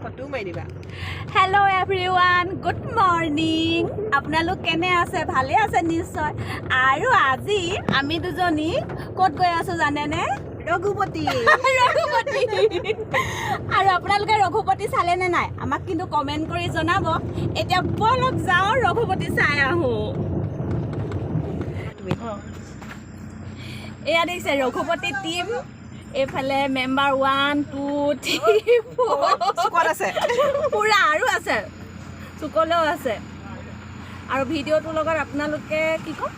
Photo মাৰি দিবা hello' everyone good morning আপোনালোক কেনে আছে ভালে আছে নিশ্চয় আৰু আজি আমি দুজনী ক'ত গৈ আছো জানেনে ৰঘুপতি আৰু আপোনালোকে ৰঘুপতি চালে নে নাই আমাক কিন্তু কমেণ্ট কৰি জনাব এতিয়া বলক যাওঁ ৰঘুপতি চাই আহো এয়া দেখিছে ৰঘুপতি টিম এইফালে মেম্বাৰ 1 2 3 4 আছে পুৰা আৰু আছে চুকলেও আছে আৰু ভিডিঅ'টোৰ লগত আপোনালোকে কি কম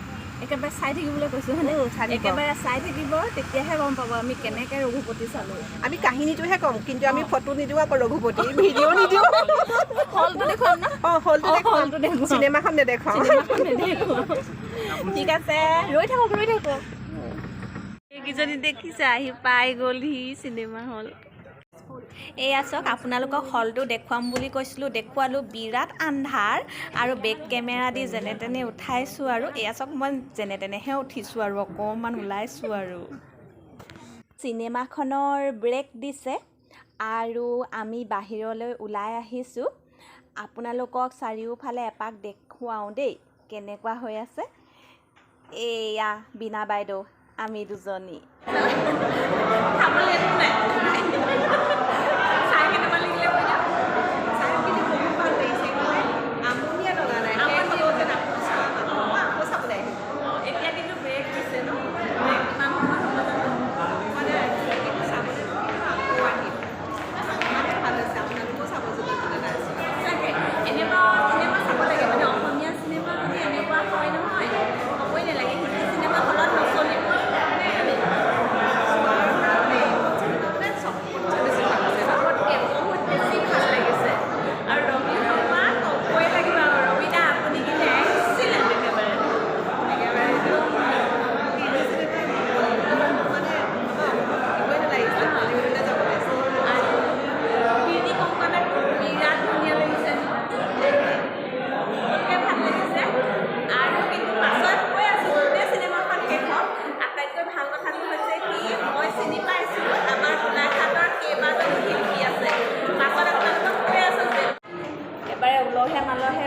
একেবাৰে চাই থাকিবলৈ কৈছোঁ হয়নে একেবাৰে চাই থাকিব তেতিয়াহে গম পাব আমি কেনেকৈ ৰঘুপতি চালোঁ আমি কাহিনীটোহে ক'ম কিন্তু আমি ফটো নিদিওঁ আকৌ ৰঘুপতি ভিডিঅ' নিদিওঁ হলটো দেখুৱাম ন অঁ হলটো দেখুৱাম চিনেমাখন নেদেখাওঁ ঠিক আছে ৰৈ থাকক এইকেইজনী দেখিছে আহি পাই গ'লহি চিনেমা হল এয়া চাওক আপোনালোকক হলটো দেখুৱাম বুলি কৈছিলোঁ দেখুৱালোঁ বিৰাট আন্ধাৰ আৰু বেক কেমেৰা দি যেনে তেনে উঠাইছোঁ আৰু এয়া চাওক মই যেনে তেনেহে উঠিছোঁ আৰু অকণমান ওলাইছোঁ আৰু চিনেমাখনৰ ব্ৰেক দিছে আৰু আমি বাহিৰলৈ ওলাই আহিছোঁ আপোনালোকক চাৰিওফালে এপাক দেখুৱাওঁ দেই কেনেকুৱা হৈ আছে এয়া বীণা বাইদেউ আমি দুজনী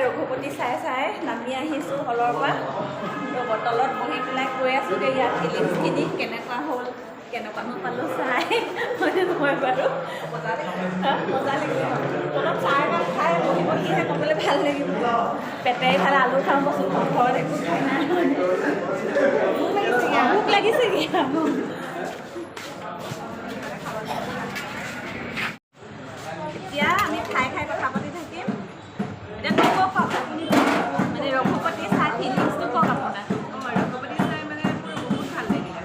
ৰঘুপতি চাই চাই নামি আহিছোঁ হলৰ পৰা তলত বহি পেলাই কৈ আছোঁগৈ ইয়াত ফিলিংছখিনি কেনেকুৱা হ'ল কেনেকুৱানো পালোঁ চাই হয়নে নহয় বাৰু মজা লাগিলে তলত চাহ একাপ খাই বহি বহিহে ক'বলৈ ভাল লাগিব পেটে ইফালে আলু খাওঁ বস্তু ঘৰত একো খাই নাই ভোক লাগিছেগৈ এতিয়া আমি খাই খাই কথা পাতি থাকিম এতিয়া কওক আপুনি মানে ৰঘুপতি চাই ফিলিংছটো কওক আপোনাৰ ৰঘুপতি চাই মানে বহুত ভাল লাগিলে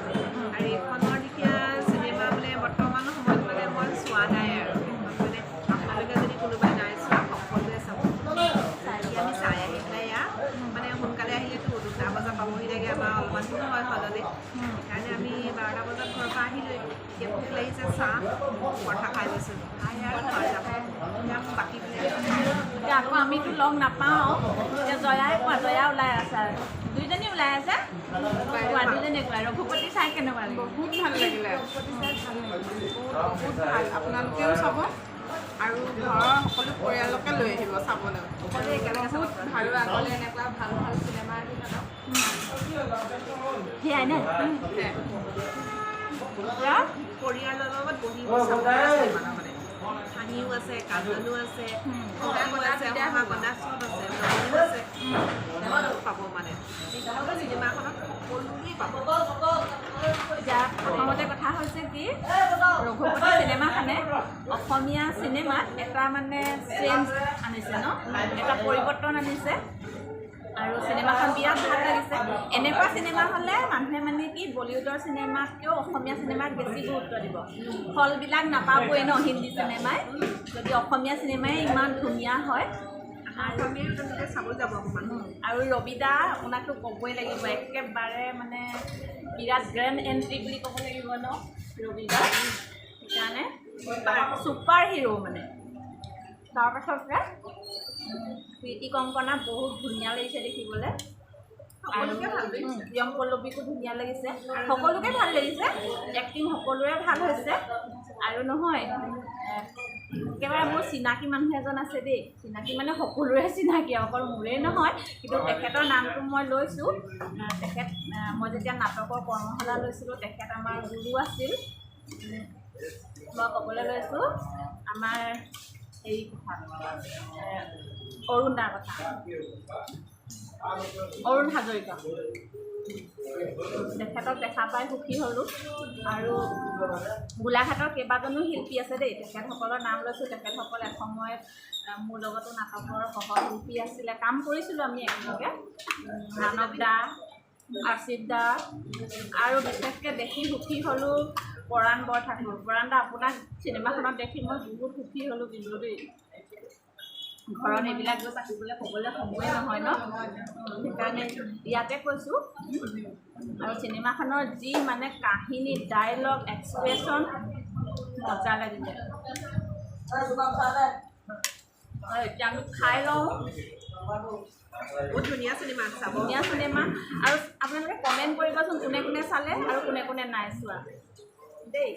আৰু এইখনৰ এতিয়া চিনেমা মানে বৰ্তমান সময়ত মানে মই চোৱা নাই আৰু মানে আপোনালোকে যদি কোনোবাই নাই চোৱা সকলোৱে চাব আমি চাই আহি পেলাই ইয়াত মানে সোনকালে আহিলেতো 2টা বজাত পাবহি লাগে আমাৰ অলপমান দূৰ হয় হললৈ সেইকাৰণে আমি 12টা বজাত ঘৰৰ পৰা আহিলোঁ এতিয়া ভোক লাগিছে চাহ পৰঠা খাই লৈছোঁ খাই আৰু বাকী এতিয়া আকৌ আমিতো লগ নাপাওঁ এতিয়া জয়া ওলাই আছে দুইজনী ওলাই আছে দুইজনী কোৱা ৰঘুপতি চাই কেনেকুৱা বহুত ভাল লাগিলে বহুত ভাল আপোনালোকেও চাব আৰু ঘৰৰ সকলো পৰিয়ালকে লৈ আহিব চাবলৈ সকলোৱে একেলগে চাব আৰু আগলৈ এনেকুৱা ভাল ভাল চিনেমা আহি থাকক সেয়াই নে পৰিয়ালৰ লগত বহিব চাবলৈ চিনেমা মানে হাঁহিও আছে কান্দনো আছে অহা বনা চব আছে পাব মানে চিনেমাখনত সকলোৱে পাব এতিয়া প্ৰথমতে কথা হৈছে কি ৰঘুপতি চিনেমাখনে অসমীয়া চিনেমাত এটা মানে চেঞ্জ আনিছে ন এটা পৰিৱৰ্তন আনিছে আৰু চিনেমাখন বিৰাট ভাল লাগিছে এনেকুৱা চিনেমা হ'লে মানুহে মানে কি বলিউডৰ চিনেমাতকৈও অসমীয়া চিনেমাক বেছি গুৰুত্ব দিব হলবিলাক নাপাবই ন হিন্দী চিনেমাই যদি অসমীয়া চিনেমাই ইমান ধুনীয়া হয় অসমীয়া তেনেকৈ চাব যাব মানুহ আৰু ৰবিদা আপোনাকতো ক'বই লাগিব একেবাৰে মানে বিৰাট গ্ৰেণ্ড এণ্ট্ৰি বুলি ক'ব লাগিব ন ৰবিদা সেইকাৰণে ছুপাৰ হিৰো মানে তাৰপাছতে প্ৰীতি কংকনা বহুত ধুনীয়া লাগিছে দেখিবলৈ প্ৰিয়ম পল্লৱীকো ধুনীয়া লাগিছে সকলোকে ভাল লাগিছে এক্টিং সকলোৰে ভাল হৈছে আৰু নহয় একেবাৰে মোৰ চিনাকি মানুহ এজন আছে দেই, চিনাকি মানে সকলোৰে চিনাকি, অকল মোৰেই নহয়, কিন্তু তেখেতৰ নামটো মই লৈছোঁ। তেখেত মই যেতিয়া নাটকৰ কৰ্মশালা লৈছিলোঁ তেখেত আমাৰ গুৰু আছিল। মই ক'বলৈ লৈছোঁ আমাৰ হেৰি কথা, অৰুণ দাৰ কথা, অৰুণ হাজৰিকা। তেখেতক দেখা পাই সুখী হ'লোঁ। আৰু গোলাঘাটৰ কেইবাজনো শিল্পী আছে দেই, তেখেতসকলৰ নাম লৈছোঁ। তেখেতসকল এসময়ত মোৰ লগতো নাটকৰ সহশিল্পী আছিলে, কাম কৰিছিলোঁ আমি একেলগে। মানৱ দা, আশিত দা, আৰু বিশেষকৈ দেখি সুখী হ'লোঁ পৰাণ বৰঠাকুৰ। পৰাণ দা, আপোনাক চিনেমাখনত দেখি মই বহুত সুখী হ'লোঁ কিন্তু দেই। ঘৰত এইবিলাক গৈ পাতিবলৈ ক'বলৈ সময়ে নহয় ন, সেইকাৰণে ইয়াতে কৈছোঁ। আৰু চিনেমাখনৰ যি মানে কাহিনী, ডাইলগ, এক্সপ্ৰেশ্যন মজা লাগিলে। এতিয়া আমি খাই লওঁ। বহুত ধুনীয়া চিনেমা, চাব ধুনীয়া চিনেমা। আৰু আপোনালোকে কমেণ্ট কৰিবচোন কোনে কোনে চালে আৰু কোনে কোনে নাই চোৱা দেই।